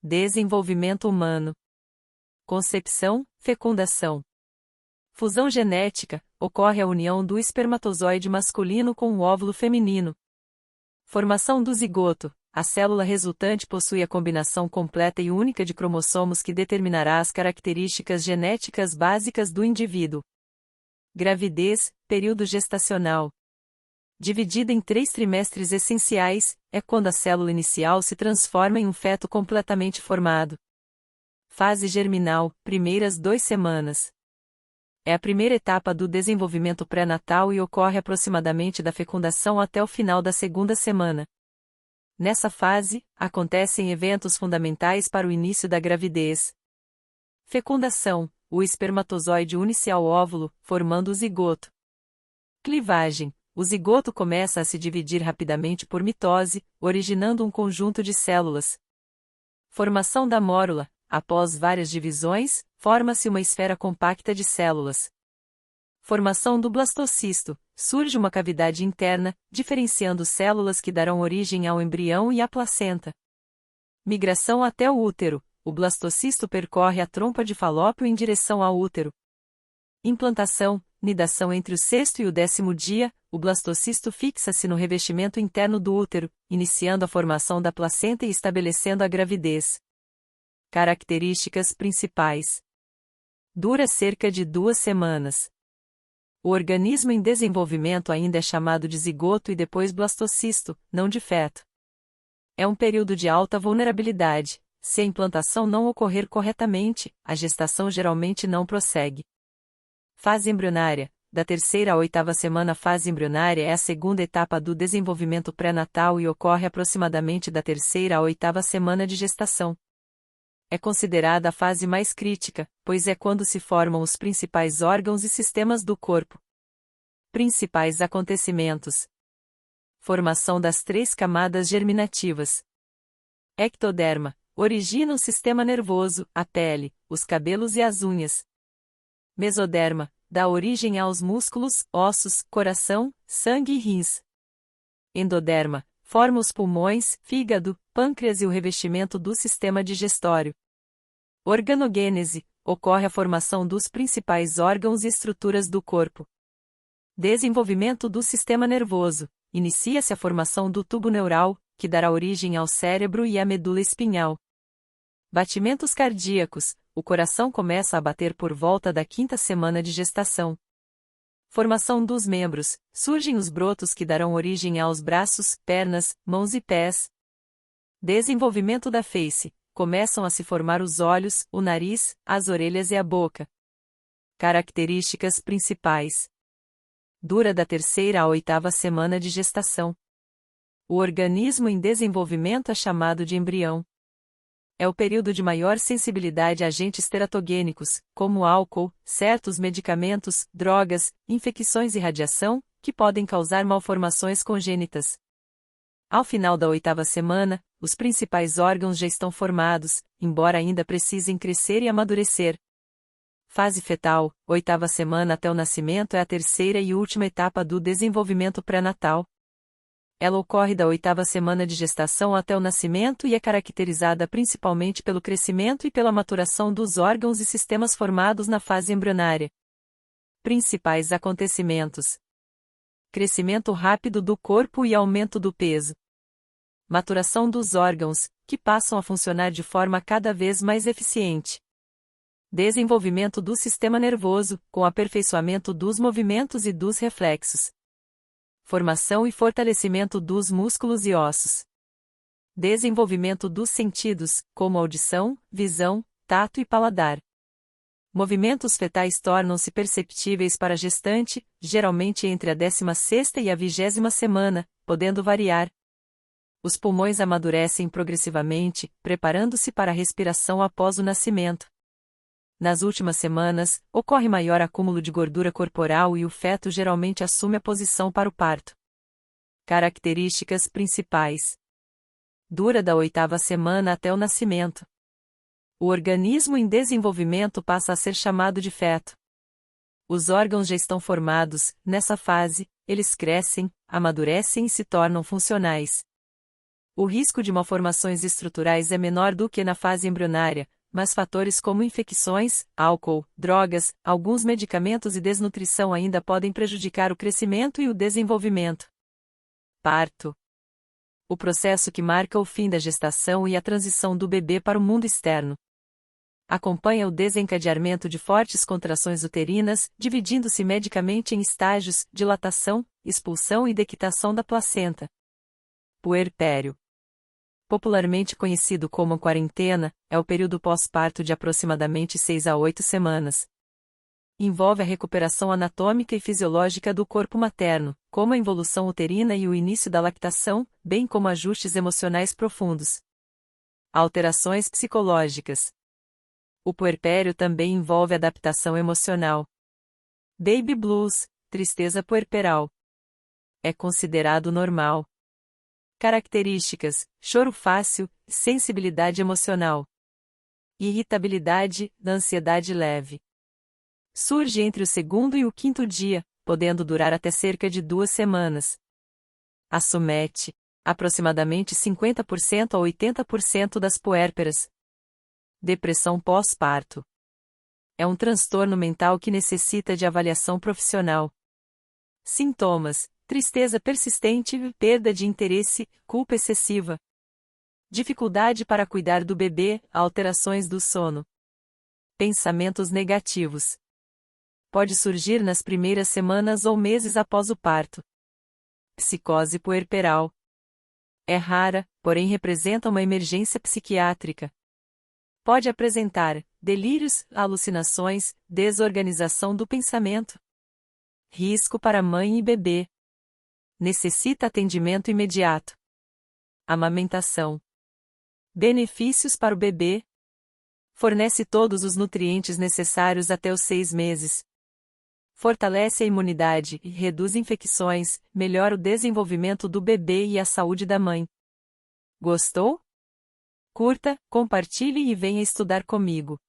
Desenvolvimento humano. Concepção, fecundação. Fusão genética, ocorre a união do espermatozoide masculino com o óvulo feminino. Formação do zigoto, a célula resultante possui a combinação completa e única de cromossomos que determinará as características genéticas básicas do indivíduo. Gravidez, período gestacional. Dividida em 3 trimestres essenciais, é quando a célula inicial se transforma em um feto completamente formado. Fase germinal, primeiras 2 semanas. É a primeira etapa do desenvolvimento pré-natal e ocorre aproximadamente da fecundação até o final da 2ª semana. Nessa fase, acontecem eventos fundamentais para o início da gravidez. Fecundação, o espermatozoide une-se ao óvulo, formando o zigoto. Clivagem, o zigoto começa a se dividir rapidamente por mitose, originando um conjunto de células. Formação da mórula, após várias divisões, forma-se uma esfera compacta de células. Formação do blastocisto, surge uma cavidade interna, diferenciando células que darão origem ao embrião e à placenta. Migração até o útero, o blastocisto percorre a trompa de Falópio em direção ao útero. Implantação, nidação entre o 6º e o 10º dia, o blastocisto fixa-se no revestimento interno do útero, iniciando a formação da placenta e estabelecendo a gravidez. Características principais. Dura cerca de 2 semanas. O organismo em desenvolvimento ainda é chamado de zigoto e depois blastocisto, não de feto. É um período de alta vulnerabilidade. Se a implantação não ocorrer corretamente, a gestação geralmente não prossegue. Fase embrionária. Da 3ª à 8ª semana. Fase embrionária é a 2ª etapa do desenvolvimento pré-natal e ocorre aproximadamente da 3ª à 8ª semana de gestação. É considerada a fase mais crítica, pois é quando se formam os principais órgãos e sistemas do corpo. Principais acontecimentos. Formação das 3 camadas germinativas. Ectoderma, origina o sistema nervoso, a pele, os cabelos e as unhas. Mesoderma, dá origem aos músculos, ossos, coração, sangue e rins. Endoderma, forma os pulmões, fígado, pâncreas e o revestimento do sistema digestório. Organogênese, ocorre a formação dos principais órgãos e estruturas do corpo. Desenvolvimento do sistema nervoso, inicia-se a formação do tubo neural, que dará origem ao cérebro e à medula espinhal. Batimentos cardíacos, o coração começa a bater por volta da 5ª semana de gestação. Formação dos membros, surgem os brotos que darão origem aos braços, pernas, mãos e pés. Desenvolvimento da face, começam a se formar os olhos, o nariz, as orelhas e a boca. Características principais. Dura da 3ª à 8ª semana de gestação. O organismo em desenvolvimento é chamado de embrião. É o período de maior sensibilidade a agentes teratogênicos, como álcool, certos medicamentos, drogas, infecções e radiação, que podem causar malformações congênitas. Ao final da 8ª semana, os principais órgãos já estão formados, embora ainda precisem crescer e amadurecer. Fase fetal, 8ª semana até o nascimento é a 3ª e última etapa do desenvolvimento pré-natal. Ela ocorre da 8ª semana de gestação até o nascimento e é caracterizada principalmente pelo crescimento e pela maturação dos órgãos e sistemas formados na fase embrionária. Principais acontecimentos. Crescimento rápido do corpo e aumento do peso. Maturação dos órgãos, que passam a funcionar de forma cada vez mais eficiente. Desenvolvimento do sistema nervoso, com aperfeiçoamento dos movimentos e dos reflexos. Formação e fortalecimento dos músculos e ossos. Desenvolvimento dos sentidos, como audição, visão, tato e paladar. Movimentos fetais tornam-se perceptíveis para a gestante, geralmente entre a 16ª e a 20ª semana, podendo variar. Os pulmões amadurecem progressivamente, preparando-se para a respiração após o nascimento. Nas últimas semanas, ocorre maior acúmulo de gordura corporal e o feto geralmente assume a posição para o parto. Características principais. Dura da 8ª semana até o nascimento. O organismo em desenvolvimento passa a ser chamado de feto. Os órgãos já estão formados, nessa fase, eles crescem, amadurecem e se tornam funcionais. O risco de malformações estruturais é menor do que na fase embrionária, mas fatores como infecções, álcool, drogas, alguns medicamentos e desnutrição ainda podem prejudicar o crescimento e o desenvolvimento. Parto. O processo que marca o fim da gestação e a transição do bebê para o mundo externo. Acompanha o desencadeamento de fortes contrações uterinas, dividindo-se medicamente em estágios: dilatação, expulsão e dequitação da placenta. Puerpério. Popularmente conhecido como quarentena, é o período pós-parto de aproximadamente 6 a 8 semanas. Envolve a recuperação anatômica e fisiológica do corpo materno, como a involução uterina e o início da lactação, bem como ajustes emocionais profundos. Alterações psicológicas. O puerpério também envolve adaptação emocional. Baby blues, tristeza puerperal. É considerado normal. Características: choro fácil, sensibilidade emocional. Irritabilidade, ansiedade leve. Surge entre o segundo e o quinto dia, podendo durar até cerca de 2 semanas. Assumete aproximadamente 50% a 80% das puérperas. Depressão pós-parto. É um transtorno mental que necessita de avaliação profissional. Sintomas: tristeza persistente, perda de interesse, culpa excessiva. Dificuldade para cuidar do bebê, alterações do sono. Pensamentos negativos. Pode surgir nas primeiras semanas ou meses após o parto. Psicose puerperal. É rara, porém representa uma emergência psiquiátrica. Pode apresentar delírios, alucinações, desorganização do pensamento. Risco para mãe e bebê. Necessita atendimento imediato. Amamentação. Benefícios para o bebê. Fornece todos os nutrientes necessários até os 6 meses. Fortalece a imunidade e reduz infecções, melhora o desenvolvimento do bebê e a saúde da mãe. Gostou? Curta, compartilhe e venha estudar comigo.